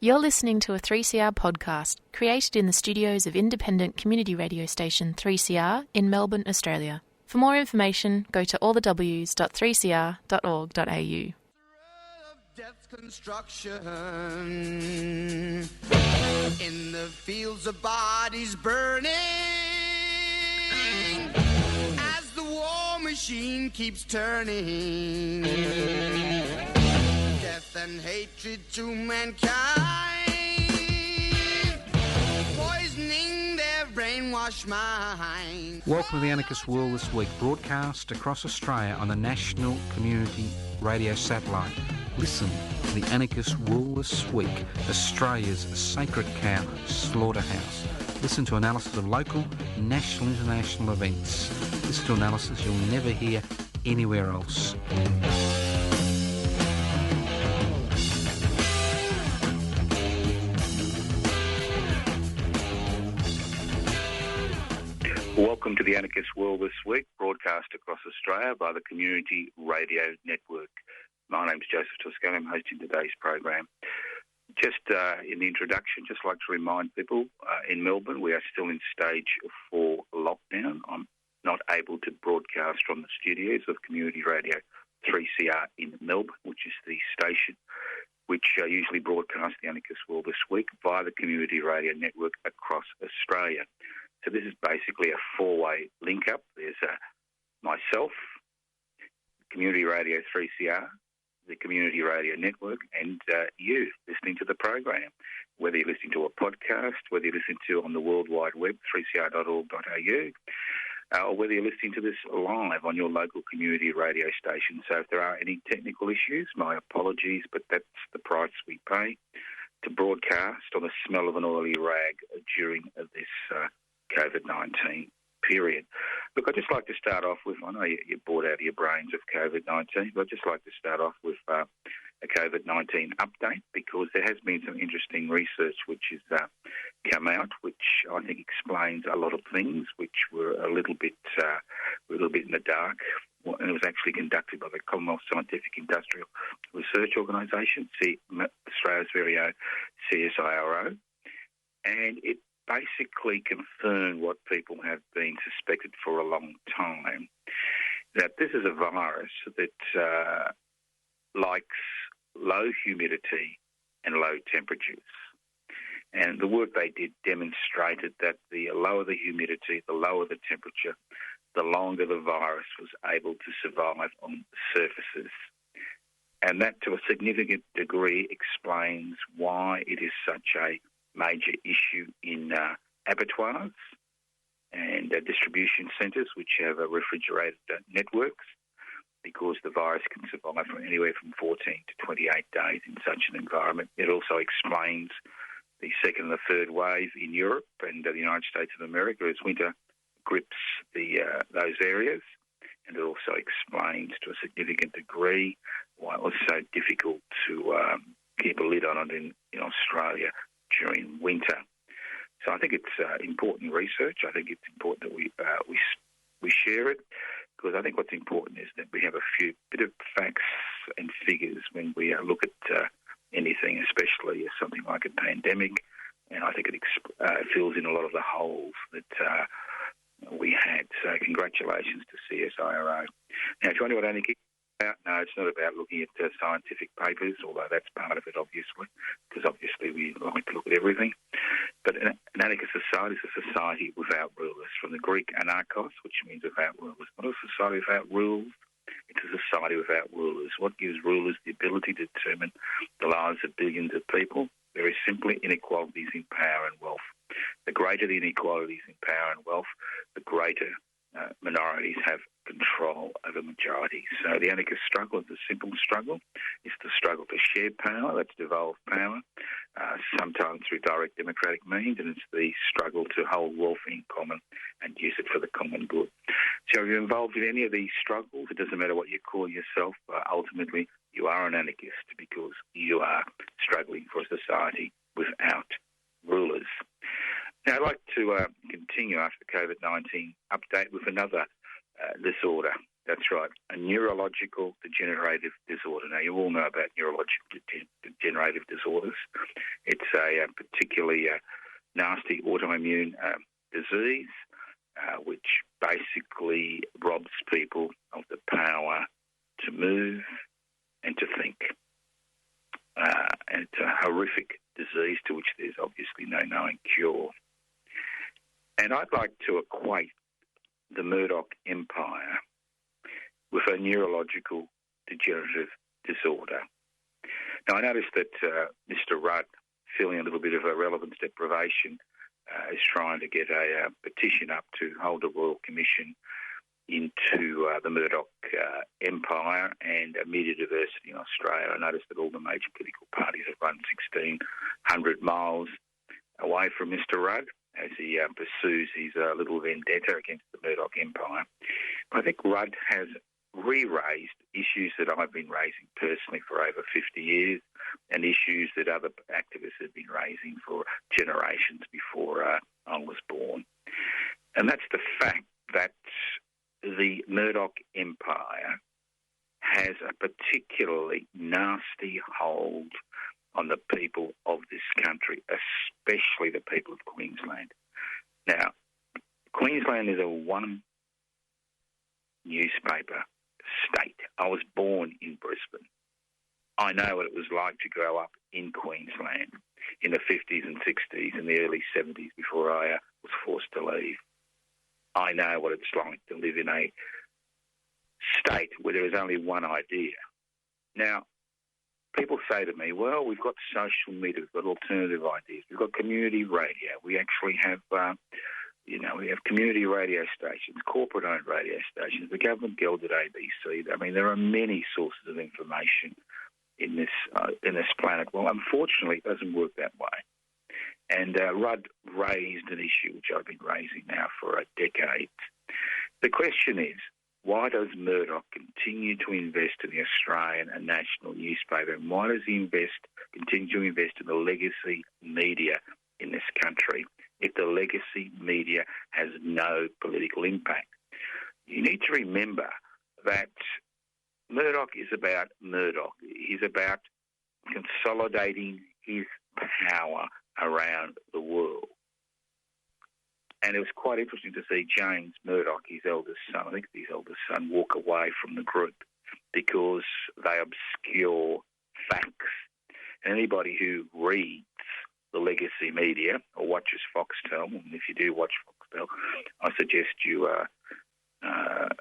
You're listening to a 3CR podcast created in the studios of independent community radio station 3CR in Melbourne, Australia. For more information, go to allthews.3cr.org.au. Death's construction in the fields of bodies burning as the war machine keeps turning death and hatred to mankind, poisoning their brainwashed mind. Welcome to the Anarchist World This Week, broadcast across Australia on the National Community Radio Satellite. Listen to the Anarchist World This Week, Australia's sacred cow slaughterhouse. Listen to analysis of local, national, international events. Listen to analysis you'll never hear anywhere else. Welcome to the Anarchist World This Week, broadcast across Australia by the Community Radio Network. My name's Joseph Toscano. I'm hosting today's program. Just in the introduction, just like to remind people, in Melbourne, we are still in stage 4 lockdown. I'm not able to broadcast from the studios of Community Radio 3CR in Melbourne, which is the station which usually broadcasts the Anarchist World This Week via the Community Radio Network across Australia. So this is basically a 4-way link-up. There's myself, Community Radio 3CR, the Community Radio Network, and you listening to the program, whether you're listening to a podcast, whether you're listening to on the World Wide Web, 3cr.org.au, or whether you're listening to this live on your local community radio station. So if there are any technical issues, my apologies, but that's the price we pay to broadcast on the smell of an oily rag during this COVID-19 period. Look, I'd just like to start off with, I know you're bored out of your brains of COVID-19, but I'd just like to start off with a COVID-19 update, because there has been some interesting research which has come out, which I think explains a lot of things which were a little bit in the dark. And it was actually conducted by the Commonwealth Scientific Industrial Research Organisation, Australia's very own CSIRO, and it basically confirmed what people have been suspected for a long time, that this is a virus that likes low humidity and low temperatures. And the work they did demonstrated that the lower the humidity, the lower the temperature, the longer the virus was able to survive on surfaces. And that, to a significant degree, explains why it is such a major issue in abattoirs and distribution centres which have refrigerated networks, because the virus can survive from anywhere from 14 to 28 days in such an environment. It also explains the second and the third wave in Europe and the United States of America as winter grips those areas. And it also explains to a significant degree why it was so difficult to keep a lid on it in Australia during winter. So I think it's important research. I think it's important that we share it, because I think what's important is that we have a bit of facts and figures when we look at anything, especially something like a pandemic. And I think it fills in a lot of the holes that we had. So congratulations to CSIRO. Now, to anyone only no, it's not about looking at scientific papers, although that's part of it, obviously, because obviously we like to look at everything. But an anarchist society is a society without rulers, from the Greek anarchos, which means without rulers. Not a society without rules, it's a society without rulers. What gives rulers the ability to determine the lives of billions of people? Very simply, inequalities in power and wealth. The greater the inequalities in power and wealth, the greater minorities have control over majorities. So the anarchist struggle is a simple struggle. It's the struggle for shared power, that's devolved power, sometimes through direct democratic means, and it's the struggle to hold wealth in common and use it for the common good. So if you're involved in any of these struggles, it doesn't matter what you call yourself, ultimately you are an anarchist, because you are struggling for a society without rulers. Now, I'd like to continue after the COVID-19 update with another disorder. That's right, a neurological degenerative disorder. Now, you all know about neurological degenerative disorders. It a particularly nasty autoimmune disease, which basically robs people of the power to move and to think. And it's a horrific disease to which there's obviously no known cure. And I'd like to equate the Murdoch empire with a neurological degenerative disorder. Now, I noticed that Mr. Rudd, feeling a little bit of a relevance deprivation, is trying to get a petition up to hold a royal commission into the Murdoch empire and media diversity in Australia. I noticed that all the major political parties have run 1,600 miles away from Mr. Rudd as he pursues his little vendetta against the Murdoch empire. I think Rudd has re-raised issues that I've been raising personally for over 50 years and issues that other activists have been raising for generations before I was born. And that's the fact that the Murdoch empire has a particularly nasty hold on the people of this country, especially the people of Queensland. Now, Queensland is a one newspaper state. I was born in Brisbane. I know what it was like to grow up in Queensland in the 50s and 60s and the early 70s before I was forced to leave. I know what it's like to live in a state where there is only one idea. Now, people say to me, well, we've got social media, we've got alternative ideas, we've got community radio, we actually have, we have community radio stations, corporate-owned radio stations, the government-gelded ABC. I mean, there are many sources of information in this planet. Well, unfortunately, it doesn't work that way. And Rudd raised an issue which I've been raising now for a decade. The question is, why does Murdoch continue to invest in the Australian and national newspaper? And why does he continue to invest in the legacy media in this country if the legacy media has no political impact? You need to remember that Murdoch is about Murdoch. He's about consolidating his power around the world. And it was quite interesting to see James Murdoch, his eldest son, I think his eldest son, walk away from the group because they obscure facts. And anybody who reads the legacy media or watches Foxtel, and if you do watch Foxtel, I suggest you have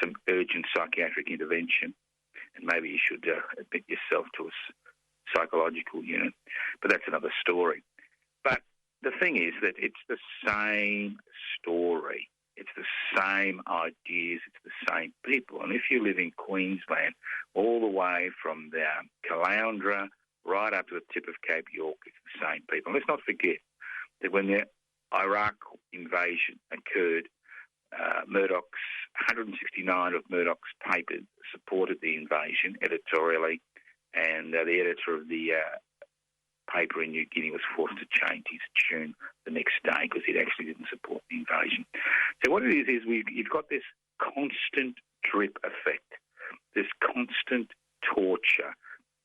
some urgent psychiatric intervention, and maybe you should admit yourself to a psychological unit. But that's another story. But the thing is that it's the same story. It's the same ideas. It's the same people. And if you live in Queensland, all the way from the Caloundra right up to the tip of Cape York, it's the same people. And let's not forget that when the Iraq invasion occurred, 169 of Murdoch's papers supported the invasion editorially, and the editor of the paper in New Guinea was forced to change his tune the next day because he actually didn't support the invasion. So what it is you've got this constant drip effect, this constant torture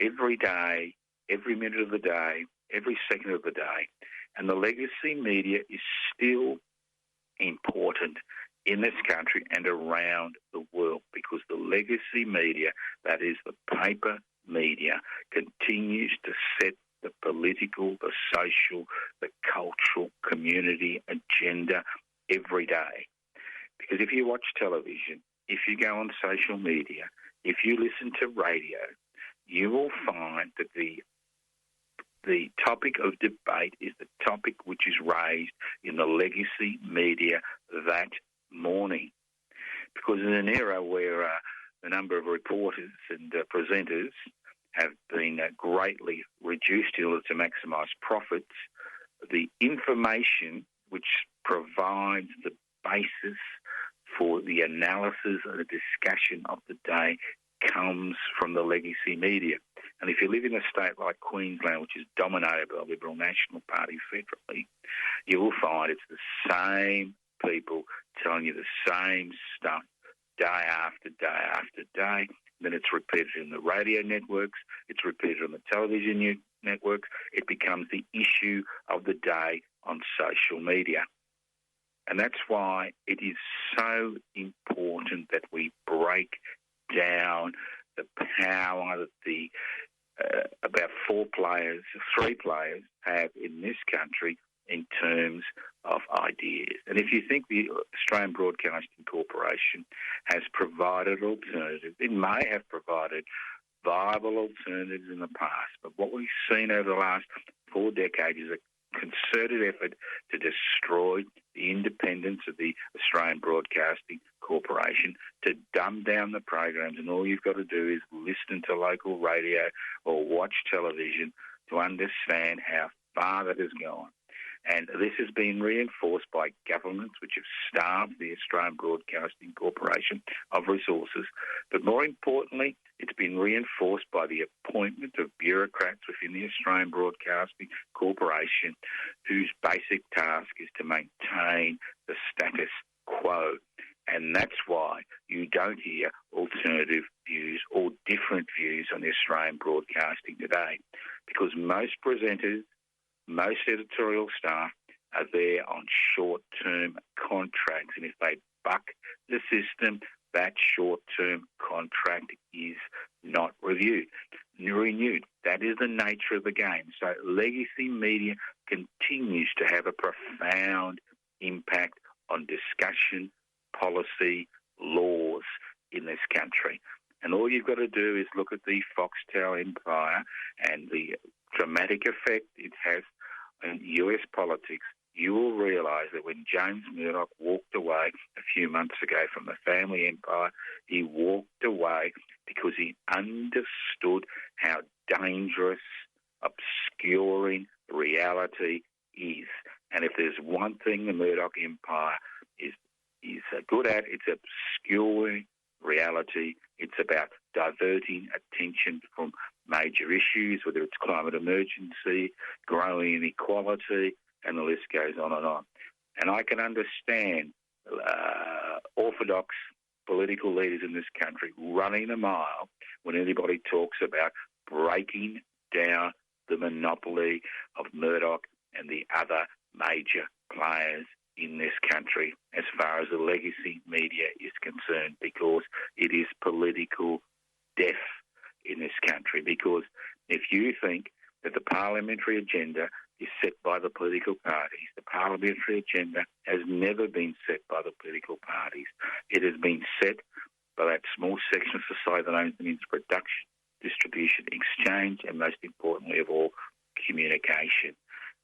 every day, every minute of the day, every second of the day, and the legacy media is still important in this country and around the world because the legacy media, that is the paper media, continues to set the political, the social, the cultural, community agenda every day. Because if you watch television, if you go on social media, if you listen to radio, you will find that the topic of debate is the topic which is raised in the legacy media that morning. Because in an era where the number of reporters and presenters have been greatly reduced in order to maximise profits, the information which provides the basis for the analysis and the discussion of the day comes from the legacy media. And if you live in a state like Queensland, which is dominated by the Liberal National Party federally, you will find it's the same people telling you the same stuff day after day after day. Then it's repeated in the radio networks, it's repeated on the television networks, it becomes the issue of the day on social media. And that's why it is so important that we break down the power that the about three players have in this country in terms of ideas. And if you think the Australian Broadcasting Corporation has provided alternatives, it may have provided viable alternatives in the past, but what we've seen over the last 4 decades is a concerted effort to destroy the independence of the Australian Broadcasting Corporation, to dumb down the programs, and all you've got to do is listen to local radio or watch television to understand how far that has gone. And this has been reinforced by governments which have starved the Australian Broadcasting Corporation of resources. But more importantly, it's been reinforced by the appointment of bureaucrats within the Australian Broadcasting Corporation whose basic task is to maintain the status quo. And that's why you don't hear alternative views or different views on the Australian broadcasting today, because most presenters, most editorial staff are there on short-term contracts, and if they buck the system, that short-term contract is not renewed. That is the nature of the game. So legacy media continues to have a profound impact on discussion, policy, laws in this country. And all you've got to do is look at the Foxtel empire and the dramatic effect it has in US politics. You will realise that when James Murdoch walked away a few months ago from the family empire, he walked away because he understood how dangerous obscuring reality is. And if there's one thing the Murdoch empire is good at, it's obscuring reality. It's about diverting attention from major issues, whether it's climate emergency, growing inequality, and the list goes on and on. And I can understand orthodox political leaders in this country running a mile when anybody talks about breaking down the monopoly of Murdoch and the other major players in this country as far as the legacy media is concerned, because it is political death in this country. Because if you think that the parliamentary agenda is set by the political parties, the parliamentary agenda has never been set by the political parties. It has been set by that small section of society that owns the means of production, distribution, exchange, and most importantly of all, communication.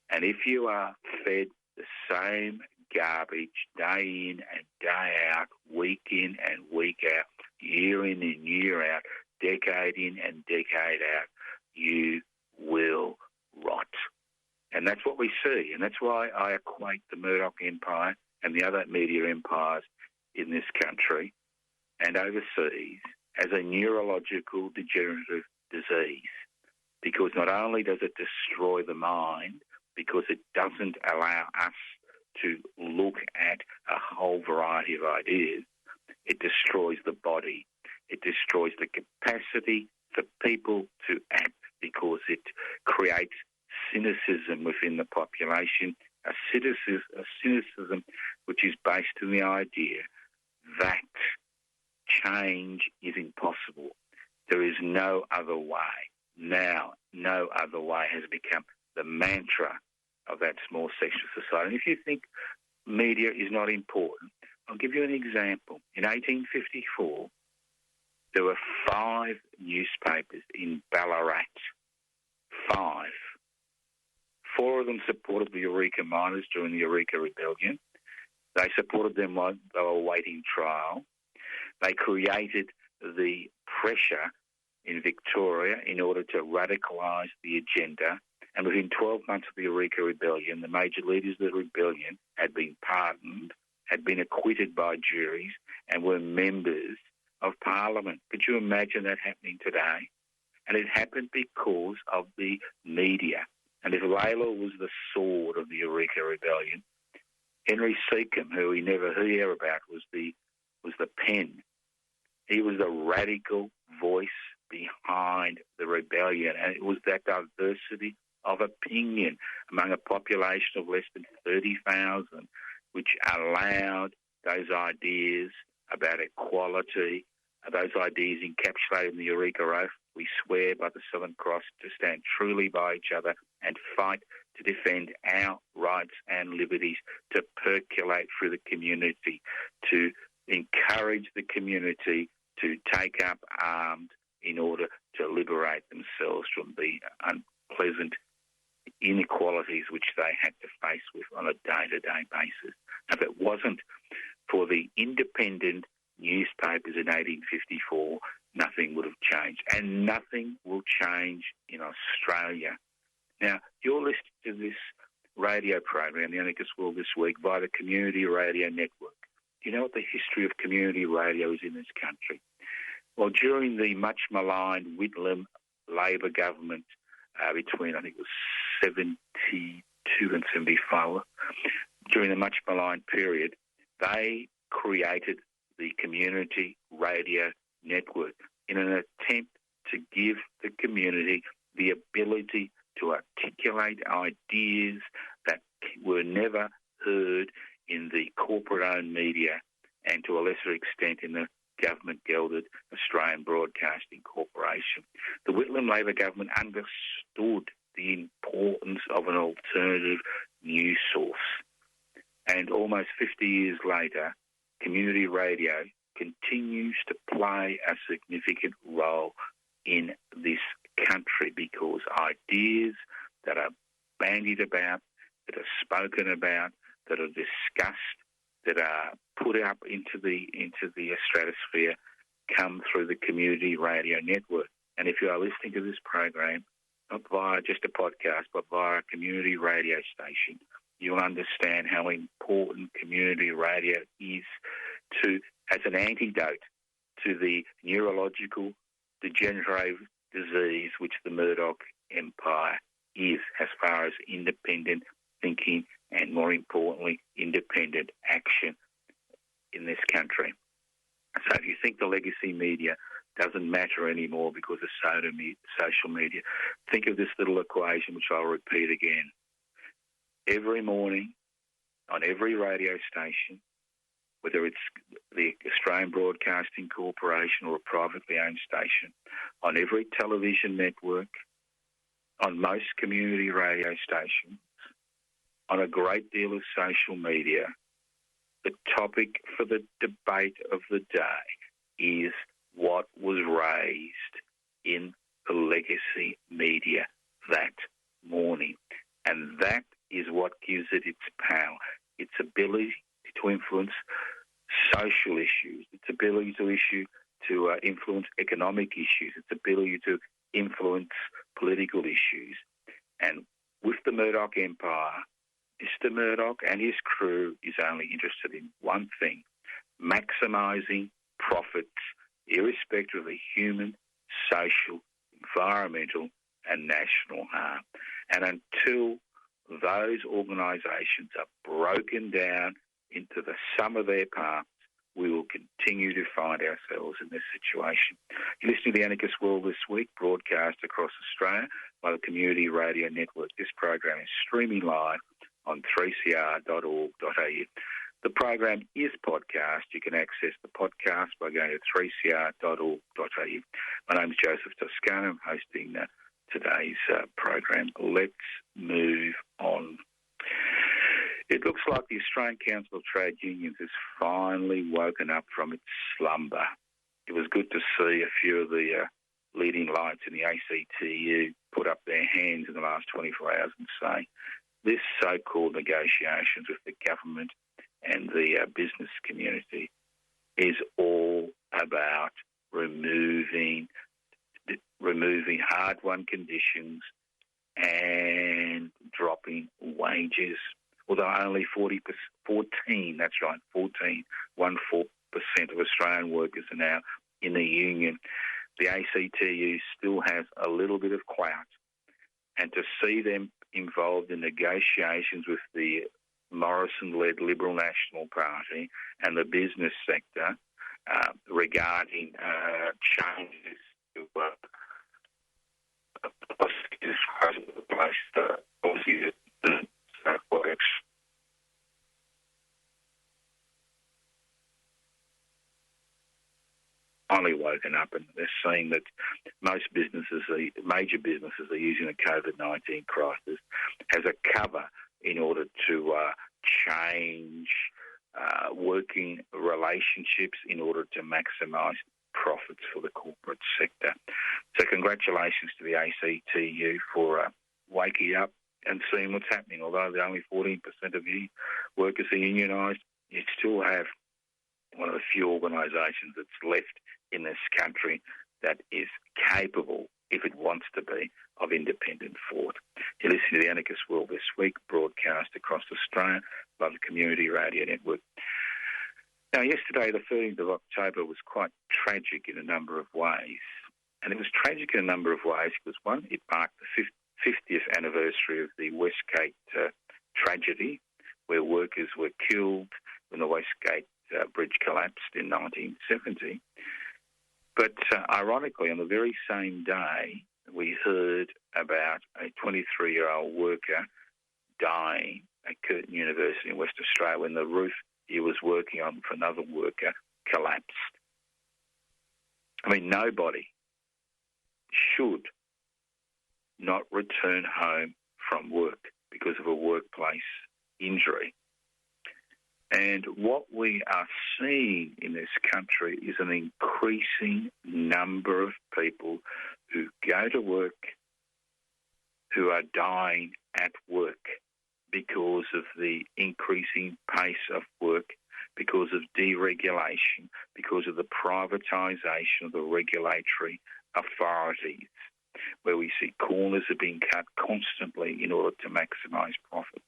And if you are fed the same garbage day in and day out, week in and week out, year in and year out, decade in and decade out, you will rot. And that's what we see. And that's why I equate the Murdoch empire and the other media empires in this country and overseas as a neurological degenerative disease. Because not only does it destroy the mind, because it doesn't allow us to look at a whole variety of ideas, it destroys the body. It destroys the capacity for people to act, because it creates cynicism within the population, a cynicism which is based on the idea that change is impossible. There is no other way. Now, no other way has become the mantra of that small section of society. And if you think media is not important, I'll give you an example. In 1854, there were 5 newspapers in Ballarat. 5. 4 of them supported the Eureka miners during the Eureka Rebellion. They supported them while they were awaiting trial. They created the pressure in Victoria in order to radicalise the agenda. And within 12 months of the Eureka Rebellion, the major leaders of the rebellion had been pardoned, had been acquitted by juries, and were members of Parliament. Could you imagine that happening today? And it happened because of the media. And if Layla was the sword of the Eureka Rebellion, Henry Seacombe, who we never hear about, was the pen. He was the radical voice behind the rebellion, and it was that diversity of opinion among a population of less than 30,000 which allowed those ideas about equality, those ideas encapsulated in the Eureka Oath. We swear by the Southern Cross to stand truly by each other and fight to defend our rights and liberties, to percolate through the community, to encourage the community to take up arms in order to liberate themselves from the unpleasant inequalities which they had to face with on a day-to-day basis. If it wasn't for the independent newspapers in 1854, nothing would have changed, and nothing will change in Australia. Now, you're listening to this radio program, The Anarchist World This Week, via the Community Radio Network. Do you know what the history of community radio is in this country? Well, during the much-maligned Whitlam Labor government between, I think it was 72 and 75, during the much-maligned period, they created the Community Radio Network in an attempt to give the community the ability to articulate ideas that were never heard in the corporate-owned media and to a lesser extent in the government-gelded Australian Broadcasting Corporation. The Whitlam Labor government understood the importance of an alternative news source. And almost 50 years later, community radio continues to play a significant role in this country because ideas that are bandied about, that are spoken about, that are discussed, that are put up into the stratosphere come through the Community Radio Network. And if you are listening to this program, not via just a podcast, but via a community radio station, you'll understand how important community radio is as an antidote to the neurological degenerative disease which the Murdoch empire is as far as independent thinking and, more importantly, independent action in this country. So if you think the legacy media doesn't matter anymore because of social media, think of this little equation, which I'll repeat again. Every morning on every radio station, whether it's the Australian Broadcasting Corporation or a privately owned station, on every television network, on most community radio stations, on a great deal of social media, the topic for the debate of the day is what was raised in the legacy media that morning. And that is what gives it its power, its ability to influence social issues, its ability to influence economic issues, its ability to influence political issues. And with the Murdoch empire, Mr. Murdoch and his crew is only interested in one thing: maximising profits, irrespective of the human, social, environmental and national harm. And until those organisations are broken down into the sum of their parts, we will continue to find ourselves in this situation. You're listening to The Anarchist World This Week, broadcast across Australia by the Community Radio Network. This program is streaming live on 3cr.org.au. The program is podcast. You can access the podcast by going to 3cr.org.au. My name is Joseph Toscano. I'm hosting today's program. Let's move on. It looks like the Australian Council of Trade Unions has finally woken up from its slumber. It was good to see a few of the leading lights in the ACTU put up their hands in the last 24 hours and say, this so-called negotiations with the government and the business community is all about removing hard-won conditions and dropping wages. Although only 14% of Australian workers are now in the union, the ACTU still has a little bit of clout. And to see them involved in negotiations with the Morrison-led Liberal National Party and the business sector regarding changes policy that works. Finally woken up and they're seeing that most major businesses are using the COVID-19 crisis as a cover in order to change working relationships in order to maximise profits for the corporate sector. So congratulations to the ACTU for waking up and seeing what's happening. Although only 14% of the workers are unionised, you still have one of the few organisations that's left in this country that is capable, if it wants to be, of independent thought. You listen to the Anarchist World This Week, broadcast across Australia by the Community Radio Network. Now, yesterday, the 13th of October, was quite tragic in a number of ways. And it was tragic in a number of ways because, one, it marked the 50th anniversary of the Westgate tragedy, where workers were killed when the Westgate Bridge collapsed in 1970. But ironically, on the very same day, we heard about a 23-year-old worker dying at Curtin University in West Australia when the roof he was working on for another worker collapsed. I mean, nobody should not return home from work because of a workplace injury. And what we are seeing in this country is an increasing number of people who go to work who are dying at work because of the increasing pace of work, because of deregulation, because of the privatisation of the regulatory authorities, where we see corners are being cut constantly in order to maximise profit.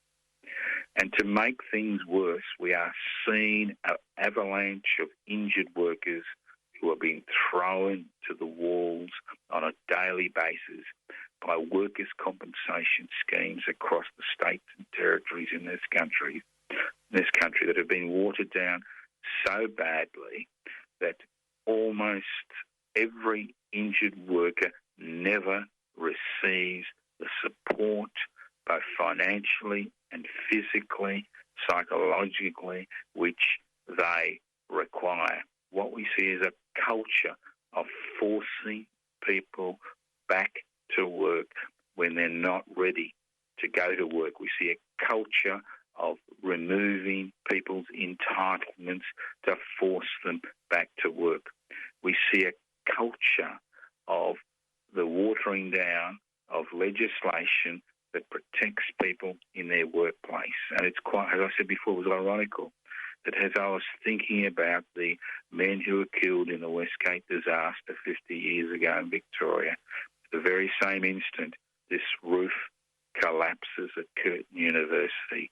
And to make things worse, we are seeing an avalanche of injured workers who are being thrown to the walls on a daily basis by workers' compensation schemes across the states and territories in this country that have been watered down so badly that almost every injured worker never receives the support, both financially and physically, psychologically, which they require. What we see is a culture of forcing people back to work when they're not ready to go to work. We see a culture of removing people's entitlements to force them back to work. We see a culture of the watering down of legislation that protects people in their workplace. And it's quite, as I said before, it was ironical that as I was thinking about the men who were killed in the Westgate disaster 50 years ago in Victoria, at the very same instant, this roof collapses at Curtin University.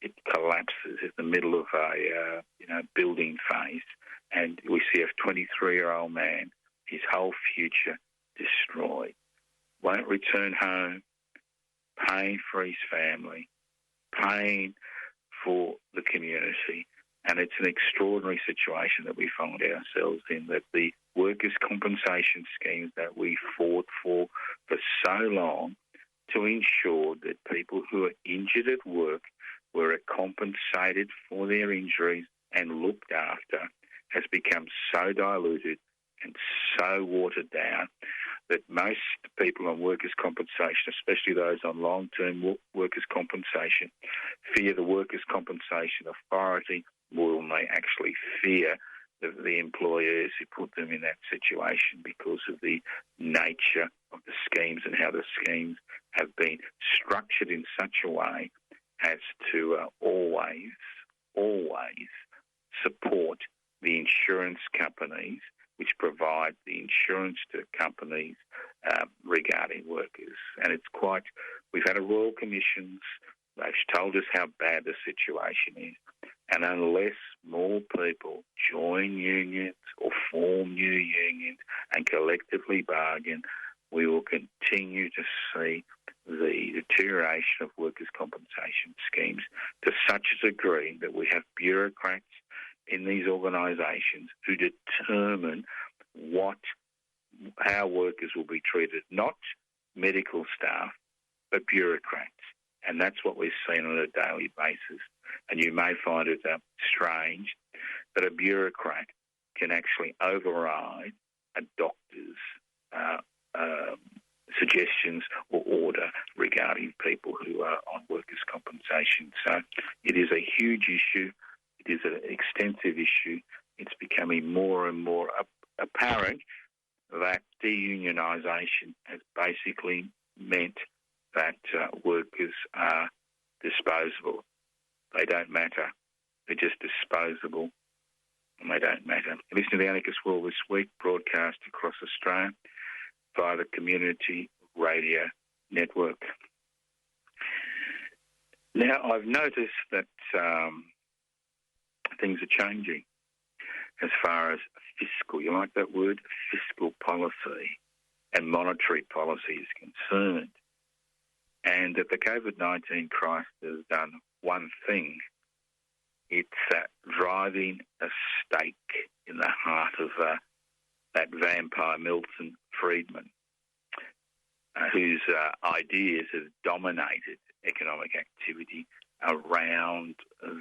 It collapses in the middle of a building phase, and we see a 23-year-old man, his whole future destroyed. Won't return home, paying for his family, paying for the community. And it's an extraordinary situation that we find ourselves in, that the workers' compensation schemes that we fought for so long to ensure that people who are injured at work were compensated for their injuries and looked after has become so diluted and so watered down that most people on workers' compensation, especially those on long-term workers' compensation, fear the workers' compensation authority more than they actually fear the employers who put them in that situation because of the nature of the schemes and how the schemes have been structured in such a way as to always support the insurance companies which provide the insurance to companies regarding workers. And it's quite, we've had a Royal Commissions, they've told us how bad the situation is. And unless more people join unions or form new unions and collectively bargain, we will continue to see the deterioration of workers' compensation schemes to such a degree that we have bureaucrats in these organisations who determine what how workers will be treated, not medical staff, but bureaucrats. And that's what we're seeing on a daily basis. And you may find it strange that a bureaucrat can actually override a doctor's suggestions or order regarding people who are on workers' compensation. So it is a huge issue. It is an extensive issue. It's becoming more and more apparent that deunionisation has basically meant that workers are disposable. They don't matter. They're just disposable, and they don't matter. Listen to the Anarchist World this week, broadcast across Australia via the Community Radio Network. Now, I've noticed that things are changing as far as fiscal, you like that word, fiscal policy and monetary policy is concerned. And that the COVID-19 crisis has done one thing. It's driving a stake in the heart of that vampire Milton Friedman, whose ideas have dominated economic activity around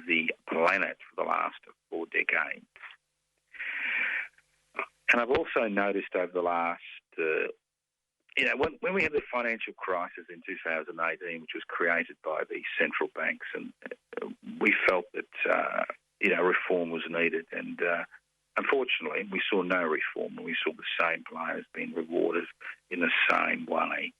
the planet for the last 4 decades. And I've also noticed over the last, when we had the financial crisis in 2018, which was created by the central banks, and we felt that, reform was needed. And unfortunately, we saw no reform, and we saw the same players being rewarded in the same way.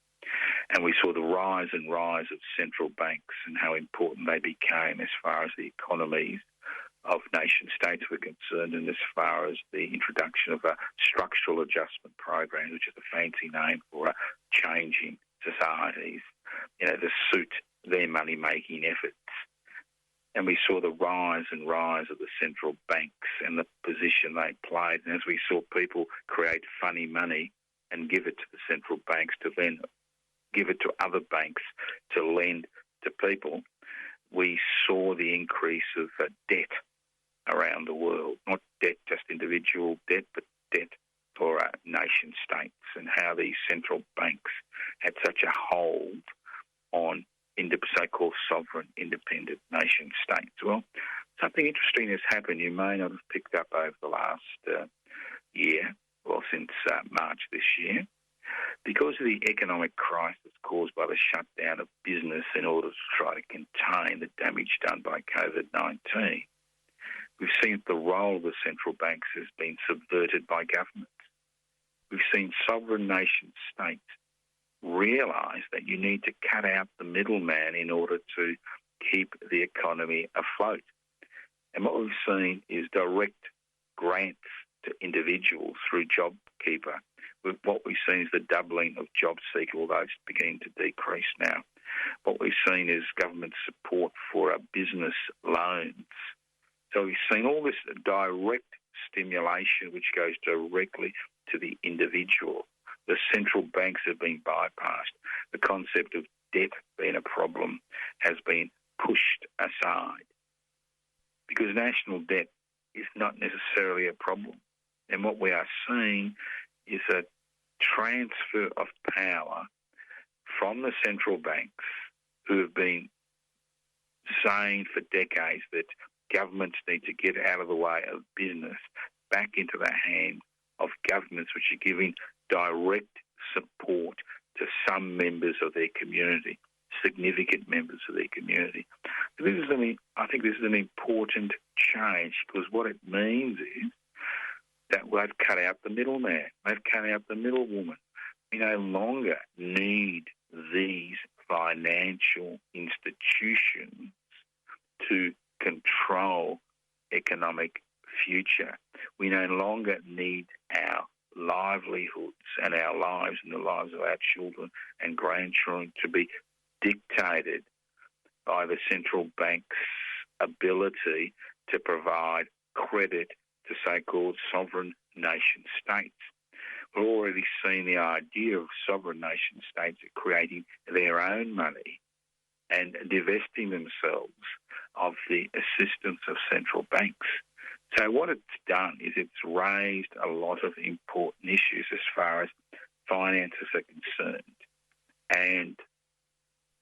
And we saw the rise and rise of central banks and how important they became as far as the economies of nation states were concerned, and as far as the introduction of a structural adjustment program, which is a fancy name for changing societies, to suit their money-making efforts. And we saw the rise and rise of the central banks and the position they played. And as we saw people create funny money and give it to the central banks to then give it to other banks to lend to people, we saw the increase of debt around the world, not debt, just individual debt, but debt for nation states, and how these central banks had such a hold on so-called sovereign independent nation states. Well, something interesting has happened. You may not have picked up over the last year, or since March this year, because of the economic crisis caused by the shutdown of business in order to try to contain the damage done by COVID-19. We've seen the role of the central banks has been subverted by governments. We've seen sovereign nation states realise that you need to cut out the middleman in order to keep the economy afloat. And what we've seen is direct grants to individuals through JobKeeper. What we've seen is the doubling of JobSeeker, although it's beginning to decrease now. What we've seen is government support for business loans. So we've seen all this direct stimulation which goes directly to the individual. The central banks have been bypassed. The concept of debt being a problem has been pushed aside, because national debt is not necessarily a problem. And what we are seeing is a transfer of power from the central banks, who have been saying for decades that governments need to get out of the way of business, back into the hands of governments which are giving direct support to some members of their community, significant members of their community. I think this is an important change, because what it means is that they've cut out the middleman. They've cut out the middlewoman. We no longer need these financial institutions to control economic future. We no longer need our livelihoods and our lives and the lives of our children and grandchildren to be dictated by the central bank's ability to provide credit to so-called sovereign nation states. We're already seeing the idea of sovereign nation states creating their own money and divesting themselves of the assistance of central banks. So what it's done is it's raised a lot of important issues as far as finances are concerned and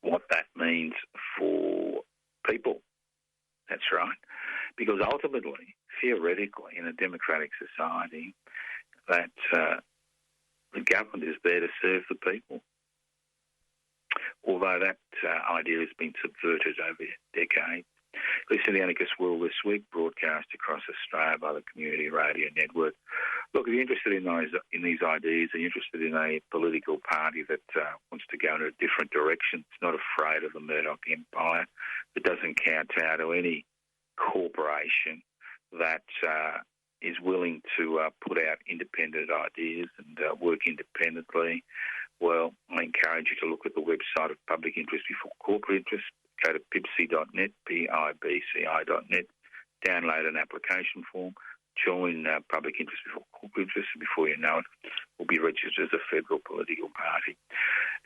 what that means for people. That's right. Because ultimately, theoretically, in a democratic society, that the government is there to serve the people. Although that idea has been subverted over decades. Listen to the Anarchist World this week, broadcast across Australia by the Community Radio Network. Look, if you're interested in these ideas, and you're interested in a political party that wants to go in a different direction, it's not afraid of the Murdoch empire, that doesn't kowtow to any corporation that is willing to put out independent ideas and work independently, well, I encourage you to look at the website of Public Interest Before Corporate Interest. Go to pibci.net, pibci.net, download an application form, join Public Interest Before Corporate Interest, and before you know it, will be registered as a federal political party.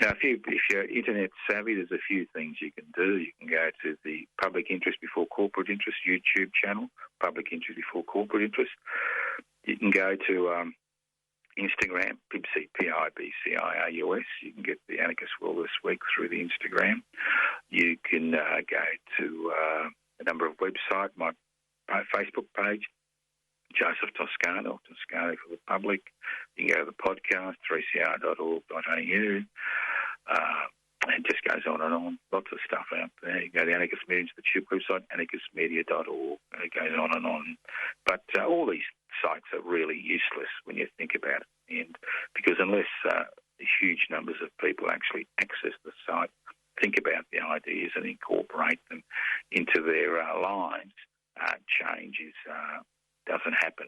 Now, if you're internet savvy, there's a few things you can do. You can go to the Public Interest Before Corporate Interest YouTube channel, Public Interest Before Corporate Interest. You can go to Instagram, PIBCI, PIBCIAUS. You can get the Anarchist World this week through the Instagram. You can go to a number of websites, my Facebook page, Joseph Toscano, Toscano for the Public. You can go to the podcast, 3cr.org.au. It just goes on and on. Lots of stuff out there. You go to the Anarchist Media Institute website, anarchistmedia.org. It goes on and on. But all these sites are really useless when you think about it. And because unless huge numbers of people actually access the site, think about the ideas and incorporate them into their lives, change doesn't happen.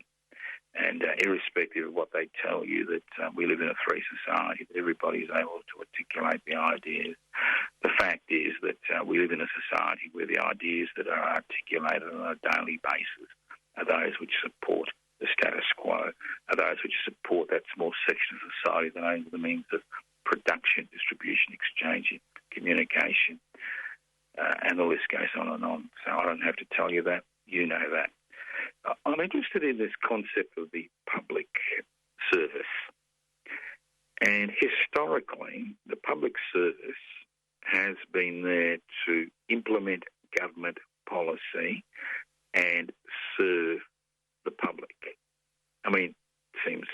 And irrespective of what they tell you, that we live in a free society, that everybody is able to articulate the ideas. The fact is that we live in a society where the ideas that are articulated on a daily basis are those which support the status quo, are those which support that small section of society that owns the means of production, distribution, exchange, communication, and the list goes on and on. So I don't have to tell you that. You know that. I'm interested in this concept of the public service. And historically, the public service has been there to implement government policy and serve the public. I mean, seems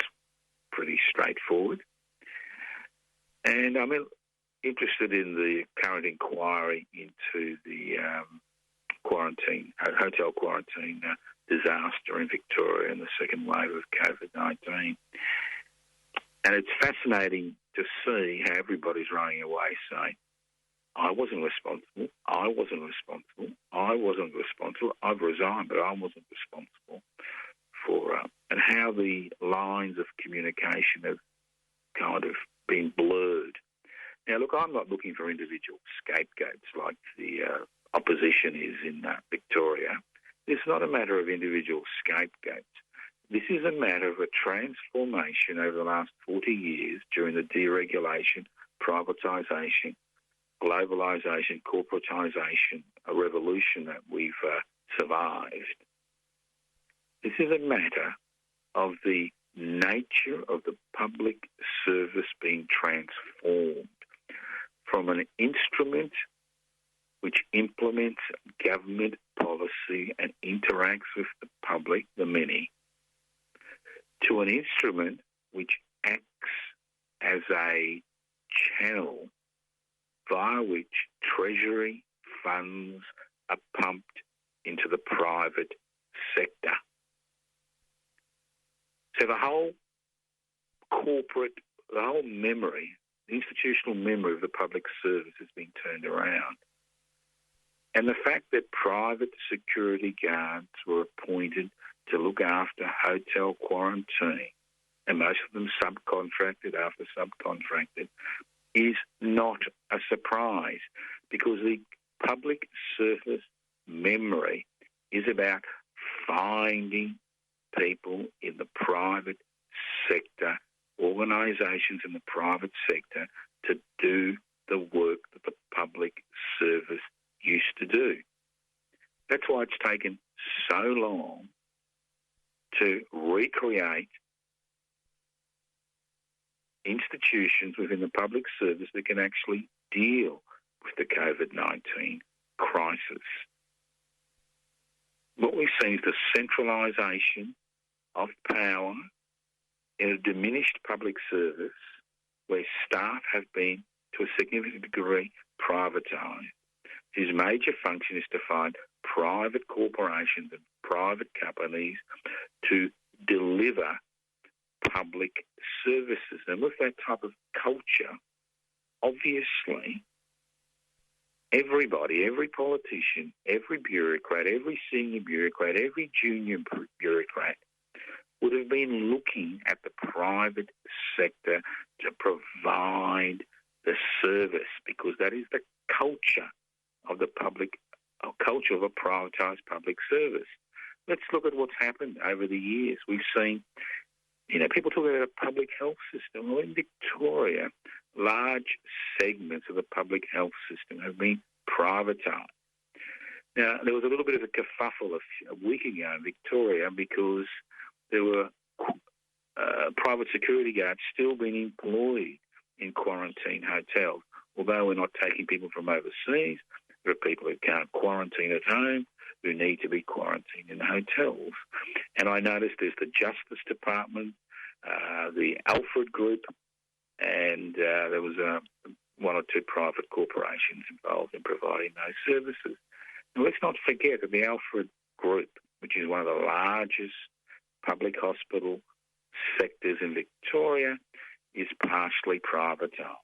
pretty straightforward. And I'm interested in the current inquiry into the hotel quarantine disaster in Victoria and the second wave of COVID-19. And it's fascinating to see how everybody's running away saying, I wasn't responsible, I've resigned, but I wasn't responsible for, and how the lines of communication have kind of been blurred. Now, look, I'm not looking for individual scapegoats like the opposition is in Victoria. It's not a matter of individual scapegoats. This is a matter of a transformation over the last 40 years during the deregulation, privatisation, globalisation, corporatisation, a revolution that we've survived. This is a matter of the nature of the public service being transformed from an instrument which implements government policy and interacts with the public, the many, to an instrument which acts as a channel via which Treasury funds are pumped into the private sector. So the whole memory, the institutional memory of the public service has been turned around. And the fact that private security guards were appointed to look after hotel quarantine, and most of them subcontracted after subcontracted, is not a surprise, because the public service memory is about finding people in the private sector, organisations in the private sector, to do the work that the public service used to do. That's why it's taken so long to recreate institutions within the public service that can actually deal with the COVID-19 crisis. What we've seen is the centralisation of power in a diminished public service where staff have been, to a significant degree, privatised, whose major function is to find private corporations and private companies to deliver public services. And with that type of culture, obviously, everybody, every politician, every bureaucrat, every senior bureaucrat, every junior bureaucrat would have been looking at the private sector to provide the service, because that is the culture of the public, culture of a privatised public service. Let's look at what's happened over the years. We've seen, people talk about a public health system. Well, in Victoria, large segments of the public health system have been privatised. Now, there was a little bit of a kerfuffle a week ago in Victoria because there were private security guards still being employed in quarantine hotels. Although we're not taking people from overseas, there are people who can't quarantine at home who need to be quarantined in hotels. And I noticed there's the Justice Department, the Alfred Group, and there was one or two private corporations involved in providing those services. Now, let's not forget that the Alfred Group, which is one of the largest public hospital sectors in Victoria, is partially privatised.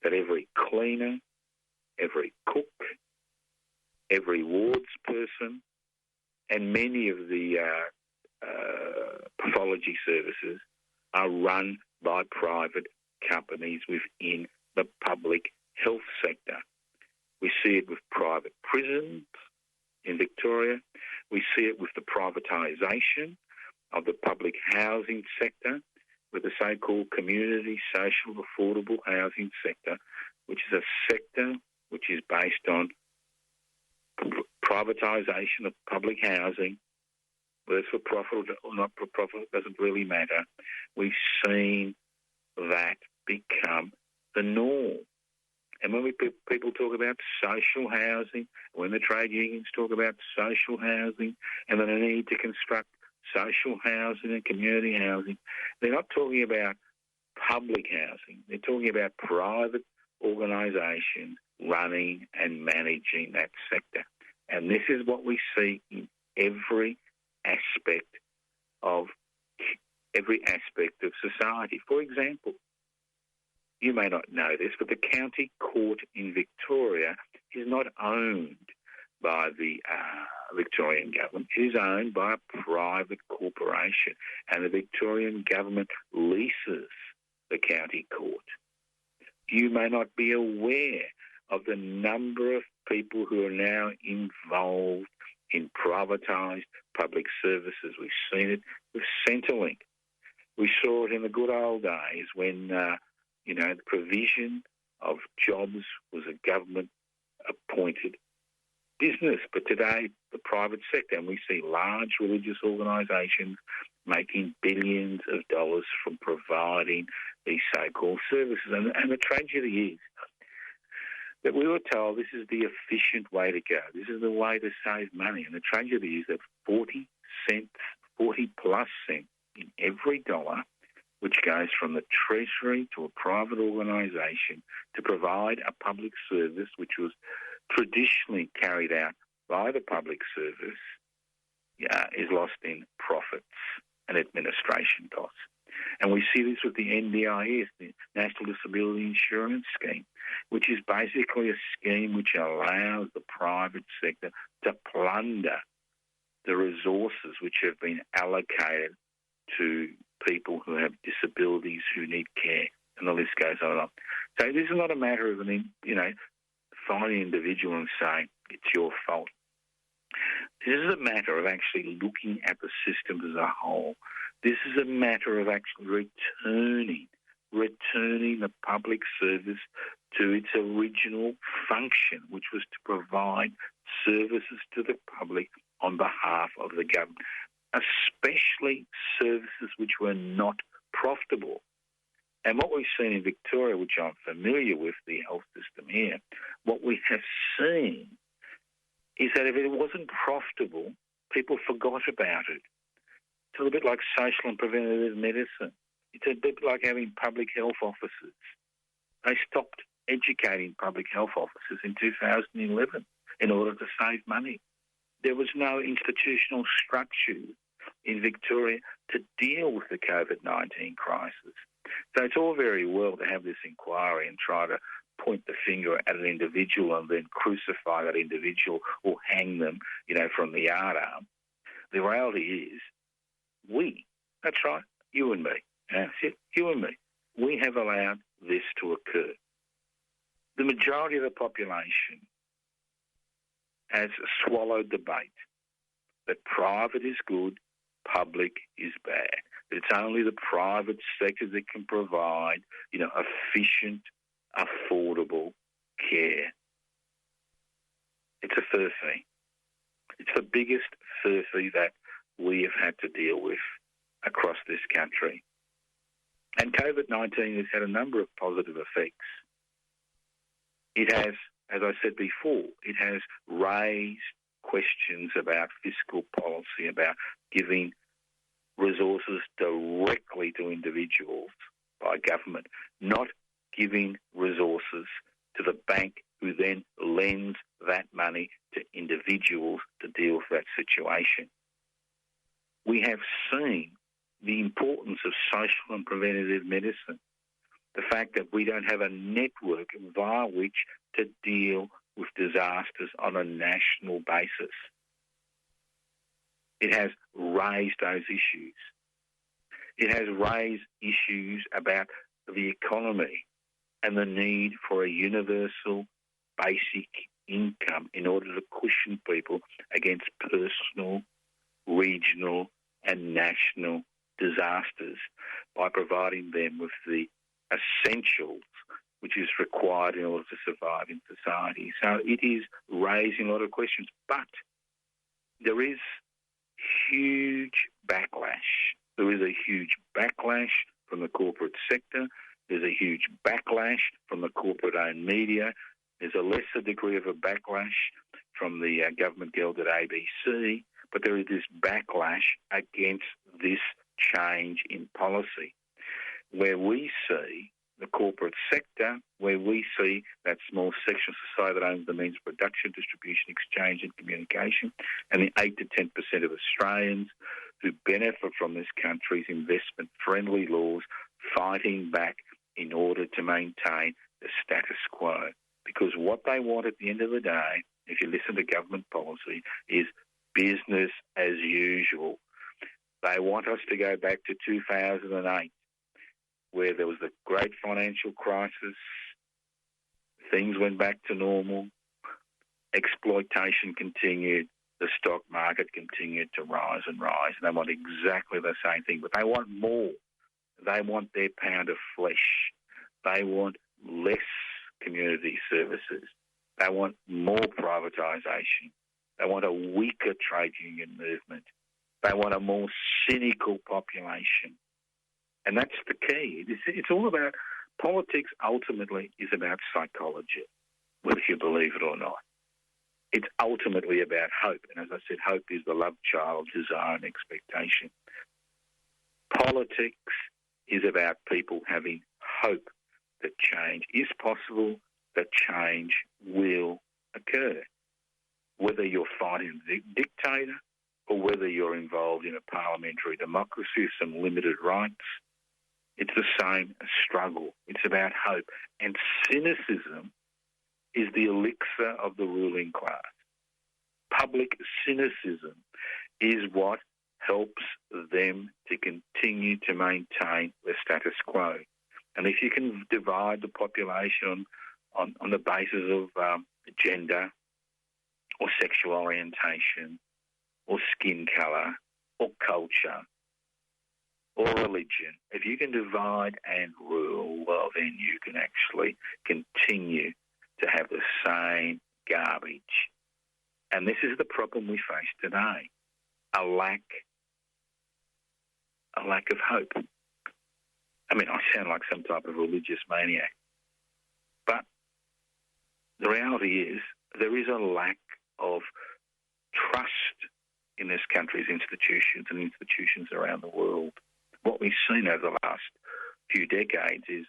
That every cleaner, every cook, every wards person, and many of the pathology services are run by private companies within the public health sector. We see it with private prisons in Victoria. We see it with the privatisation of the public housing sector, with the so-called community, social, affordable housing sector, which is a sector which is based on privatisation of public housing, whether it's for profit or not for profit, doesn't really matter. We've seen that become the norm. And when people talk about social housing, when the trade unions talk about social housing and the need to construct social housing and community housing, they're not talking about public housing. They're talking about private organisations running and managing that sector. And this is what we see in every aspect of society. For example, you may not know this, but the county court in Victoria is not owned by the Victorian government. It is owned by a private corporation, and the Victorian government leases the county court. You may not be aware of the number of people who are now involved in privatised public services. We've seen it with Centrelink. We saw it in the good old days when, the provision of jobs was a government-appointed business. But today, the private sector, and we see large religious organisations making billions of dollars from providing these so-called services. And the tragedy is that we were told this is the efficient way to go. This is the way to save money. And the tragedy is that 40 plus cents in every dollar, which goes from the Treasury to a private organisation to provide a public service which was traditionally carried out by the public service, is lost in profits and administration costs. And we see this with the NDIS, the National Disability Insurance Scheme, which is basically a scheme which allows the private sector to plunder the resources which have been allocated to people who have disabilities who need care, and the list goes on and on. So this is not a matter of finding an individual and saying it's your fault. This is a matter of actually looking at the system as a whole. This is a matter of actually returning the public service to its original function, which was to provide services to the public on behalf of the government. especially services which were not profitable. And what we've seen in Victoria, which I'm familiar with, the health system here, what we have seen is that if it wasn't profitable, people forgot about it. It's a little bit like social and preventative medicine. It's a bit like having public health officers. They stopped educating public health officers in 2011 in order to save money. There was no institutional structure in Victoria to deal with the COVID-19 crisis. So it's all very well to have this inquiry and try to point the finger at an individual and then crucify that individual or hang them, from the yardarm. The reality is that's right, you and me, you and me, we have allowed this to occur. The majority of the population has swallowed the bait that private is good, public is bad. It's only the private sector that can provide, efficient, affordable care. It's a furphy. It's the biggest furphy that we have had to deal with across this country. And COVID-19 has had a number of positive effects. It has, as I said before, it has raised questions about fiscal policy, about giving resources directly to individuals by government, not giving resources to the bank who then lends that money to individuals to deal with that situation. We have seen the importance of social and preventative medicine, the fact that we don't have a network via which to deal with disasters on a national basis. It has raised those issues. It has raised issues about the economy and the need for a universal basic income in order to cushion people against personal, regional and national disasters by providing them with the essentials which is required in order to survive in society. So it is raising a lot of questions, but there is huge backlash. There is a huge backlash from the corporate sector. There's a huge backlash from the corporate-owned media. There's a lesser degree of a backlash from the government-gelded ABC, but there is this backlash against this change in policy, where we see the corporate sector, where we see that small section of society that owns the means of production, distribution, exchange and communication, and the 8 to 10% of Australians who benefit from this country's investment-friendly laws fighting back in order to maintain the status quo. Because what they want at the end of the day, if you listen to government policy, is business as usual. They want us to go back to 2008, where there was the great financial crisis, things went back to normal, exploitation continued, the stock market continued to rise and rise. And they want exactly the same thing, but they want more. They want their pound of flesh. They want less community services. They want more privatisation. They want a weaker trade union movement. They want a more cynical population. And that's the key. It's all about, politics ultimately is about psychology, whether you believe it or not. It's ultimately about hope. And as I said, hope is the love child, desire and expectation. Politics is about people having hope that change is possible, that change will occur. Whether you're fighting a dictator or whether you're involved in a parliamentary democracy with some limited rights, it's the same struggle. It's about hope. And cynicism is the elixir of the ruling class. Public cynicism is what helps them to continue to maintain the status quo. And if you can divide the population on the basis of gender or sexual orientation or skin colour or culture or religion, if you can divide and rule, well, then you can actually continue to have the same garbage. And this is the problem we face today, a lack a lack of hope. I mean, I sound like some type of religious maniac, but the reality is there is a lack of trust in this country's institutions and institutions around the world. What we've seen over the last few decades is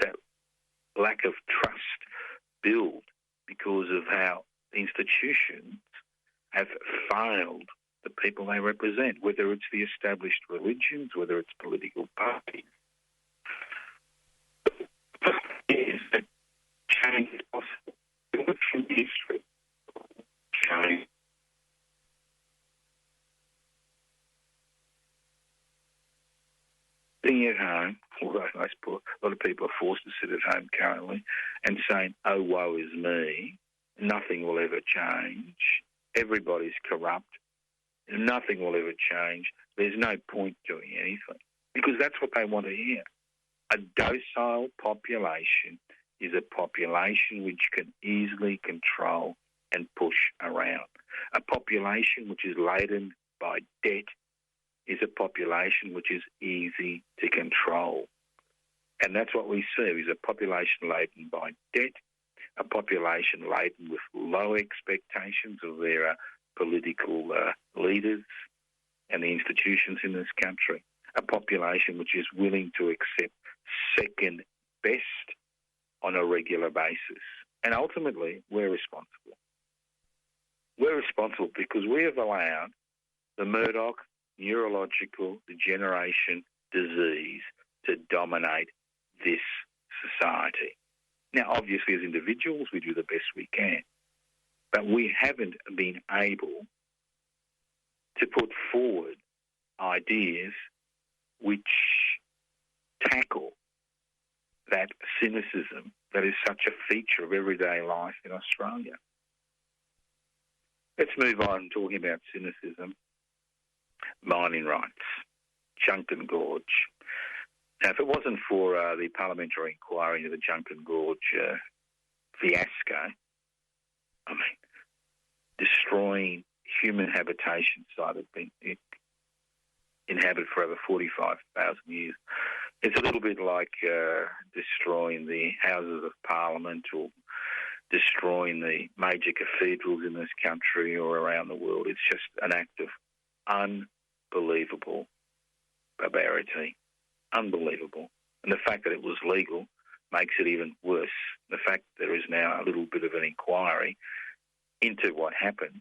that lack of trust build because of how institutions have failed the people they represent, whether it's the established religions, whether it's political parties. Is that change is possible? Look from history. Change. Being at home, although a lot of people are forced to sit at home currently, and saying, oh, woe is me, nothing will ever change, everybody's corrupt, nothing will ever change, there's no point doing anything. Because that's what they want to hear. A docile population is a population which can easily control and push around. A population which is laden by debt is a population which is easy to control. And that's what we see, is a population laden by debt, a population laden with low expectations of their political leaders and the institutions in this country, a population which is willing to accept second best on a regular basis. And ultimately, we're responsible. We're responsible because we have allowed the Murdoch neurological degeneration disease to dominate this society. Now, obviously, as individuals, we do the best we can, but we haven't been able to put forward ideas which tackle that cynicism that is such a feature of everyday life in Australia. Let's move on talking about cynicism. Mining rights, Junkton Gorge. Now, if it wasn't for the parliamentary inquiry into the Junkton Gorge fiasco, I mean, destroying human habitation site that had been inhabited for over 45,000 years. It's a little bit like destroying the Houses of Parliament or destroying the major cathedrals in this country or around the world. It's just an act of unbelievable barbarity. Unbelievable. And the fact that it was legal makes it even worse. The fact that there is now a little bit of an inquiry into what happened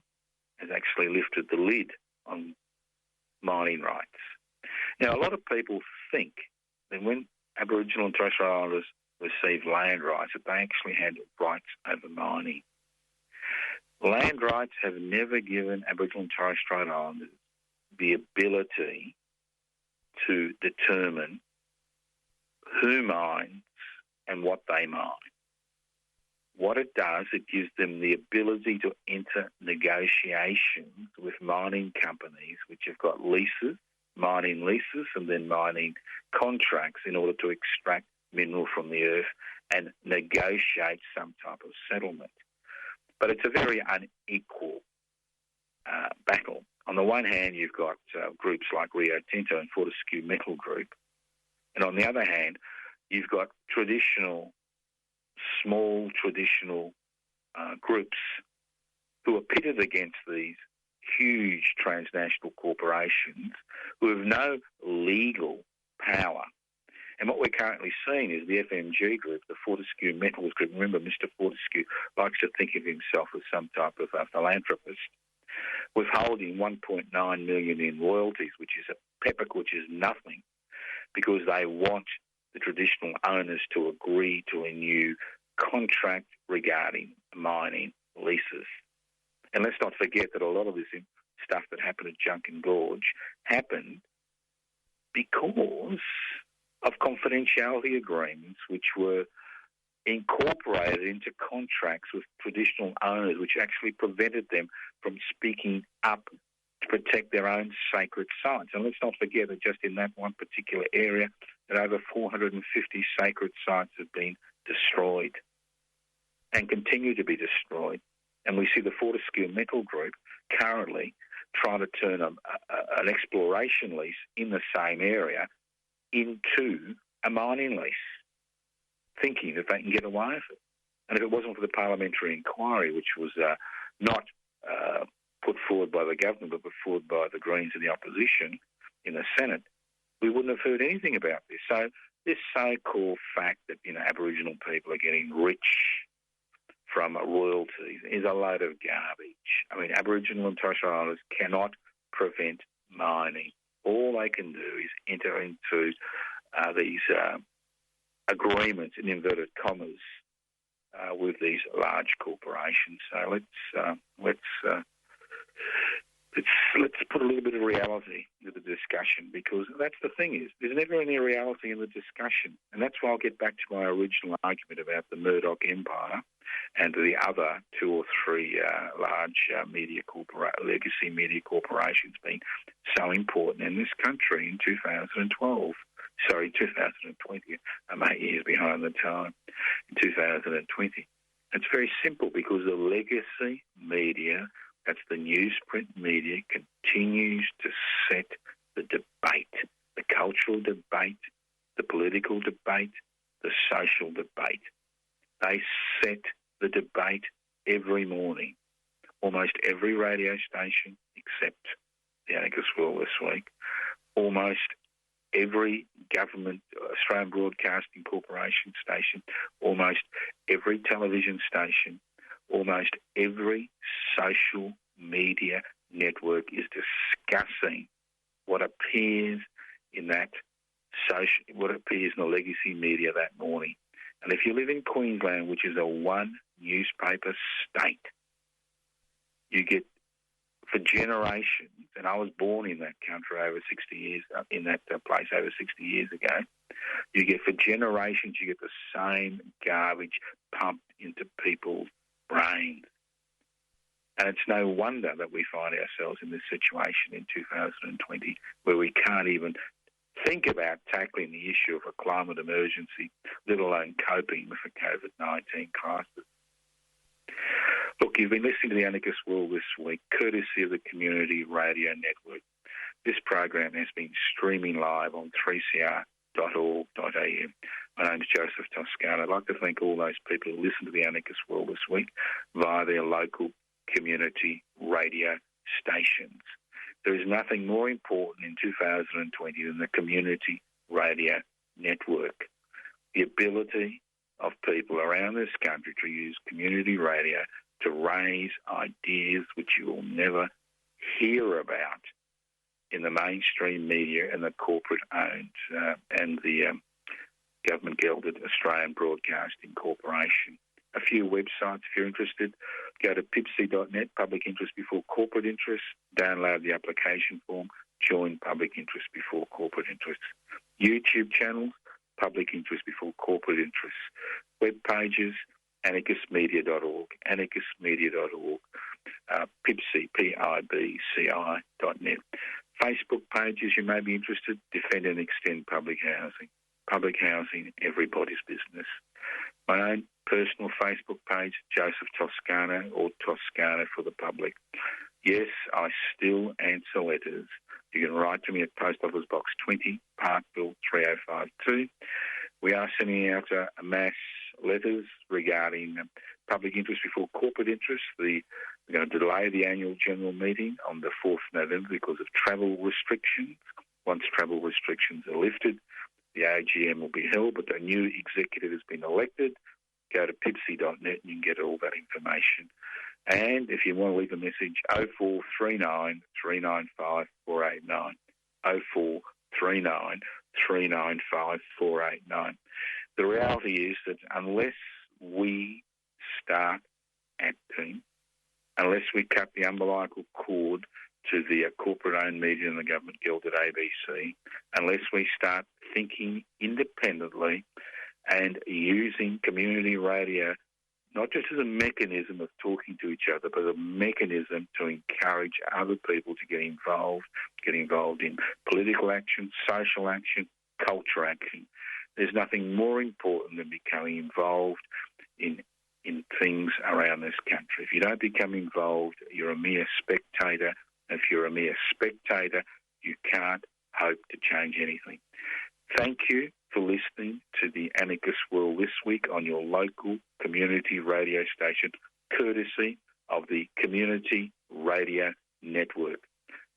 has actually lifted the lid on mining rights. Now, a lot of people think that when Aboriginal and Torres Strait Islanders received land rights, that they actually had rights over mining. Land rights have never given Aboriginal and Torres Strait Islanders the ability to determine who mines and what they mine. What it does, it gives them the ability to enter negotiations with mining companies which have got leases, mining leases, and then mining contracts in order to extract mineral from the earth and negotiate some type of settlement. But it's a very unequal battle. On the one hand, you've got groups like Rio Tinto and Fortescue Metal Group. And on the other hand, you've got small traditional groups who are pitted against these huge transnational corporations who have no legal power. And what we're currently seeing is the FMG group, the Fortescue Metals Group. Remember, Mr. Fortescue likes to think of himself as some type of a philanthropist, withholding $1.9 million in royalties, which is nothing, because they want the traditional owners to agree to a new contract regarding mining leases. And let's not forget that a lot of this stuff that happened at Junkton Gorge happened because of confidentiality agreements which were incorporated into contracts with traditional owners, which actually prevented them from speaking up to protect their own sacred sites. And let's not forget that just in that one particular area, that over 450 sacred sites have been destroyed and continue to be destroyed. And we see the Fortescue Metal Group currently trying to turn an exploration lease in the same area into a mining lease, thinking that they can get away with it. And if it wasn't for the parliamentary inquiry, which was not put forward by the government but put forward by the Greens and the opposition in the Senate, we wouldn't have heard anything about this. So this so-called fact that Aboriginal people are getting rich from royalties is a load of garbage. I mean, Aboriginal and Torres Strait Islanders cannot prevent mining. All they can do is enter into these agreements, in inverted commas, with these large corporations. So let's put a little bit of reality into the discussion, because that's the thing is there's never any reality in the discussion, and that's why I'll get back to my original argument about the Murdoch empire and the other two or three large legacy media corporations being so important in this country in 2012. Sorry, 2020. I'm 8 years behind the time. In 2020. It's very simple, because the legacy media, that's the newsprint media, continues to set the debate, the cultural debate, the political debate, the social debate. They set the debate every morning. Almost every radio station, except the Anarchist World this week, almost every government, Australian Broadcasting Corporation station, almost every television station, almost every social media network is discussing what appears in the legacy media that morning. And if you live in Queensland, which is a one newspaper state, you get for generations, and I was born in that country over 60 years, in that place over 60 years ago, you get for generations, you get the same garbage pumped into people's brains. And it's no wonder that we find ourselves in this situation in 2020 where we can't even think about tackling the issue of a climate emergency, let alone coping with the COVID-19 crisis. Look, you've been listening to the Anarchist World this week, courtesy of the Community Radio Network. This program has been streaming live on 3cr.org.au. My name's Joseph Toscano. I'd like to thank all those people who listen to the Anarchist World this week via their local community radio stations. There is nothing more important in 2020 than the Community Radio Network. The ability of people around this country to use community radio to raise ideas which you will never hear about in the mainstream media and the corporate-owned and the government-gelded Australian Broadcasting Corporation. A few websites, if you're interested, go to pipsy.net, Public Interest Before Corporate Interest, download the application form, join Public Interest Before Corporate Interests. YouTube channels, Public Interest Before Corporate Interests. Web pages, anarchistmedia.org, anarchistmedia.org, pibci, pibci.net. Facebook pages, you may be interested, Defend and Extend Public Housing. Public housing, everybody's business. My own personal Facebook page, Joseph Toscano, or Toscano for the public. Yes, I still answer letters. You can write to me at Post Office Box 20, Parkville 3052. We are sending out a mass letters regarding public interest before corporate interest. We're going to delay the annual general meeting on the 4th of November because of travel restrictions. Once travel restrictions are lifted, the AGM will be held, but the new executive has been elected. Go to pibci.net and you can get all that information. And if you want to leave a message, 0439 395 489. 0439 395 489. The reality is that unless we start acting, unless we cut the umbilical cord to the corporate-owned media and the government-gelded ABC, unless we start thinking independently and using community radio not just as a mechanism of talking to each other, but a mechanism to encourage other people to get involved in political action, social action, culture action. There's nothing more important than becoming involved in things around this country. If you don't become involved, you're a mere spectator If you're a mere spectator, you can't hope to change anything. Thank you for listening to the Anarchist World this week on your local community radio station, courtesy of the Community Radio Network.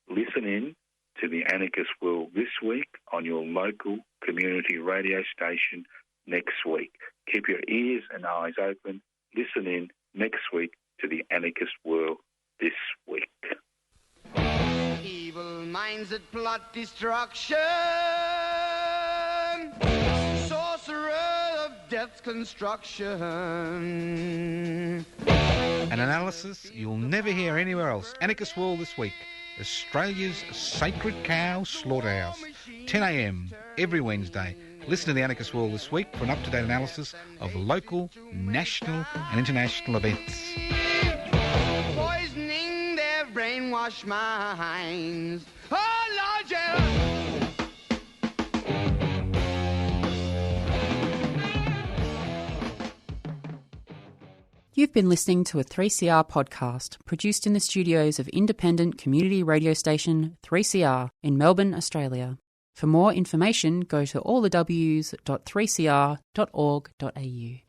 Listen in to the Anarchist World this week on your local community radio station next week. Keep your ears and eyes open. Listen in next week to the Anarchist World this week. Evil minds that plot destruction, sorcerer of death's construction. An analysis you'll never hear anywhere else. Anarchist World this week. Australia's sacred cow slaughterhouse. 10 a.m. every Wednesday. Listen to the Anarchist World this week for an up-to-date analysis of local, national and international events. Poisoning their brainwashed minds. Oh, Lord, yeah. You've been listening to a 3CR podcast produced in the studios of independent community radio station 3CR in Melbourne, Australia. For more information, go to allthews.3cr.org.au.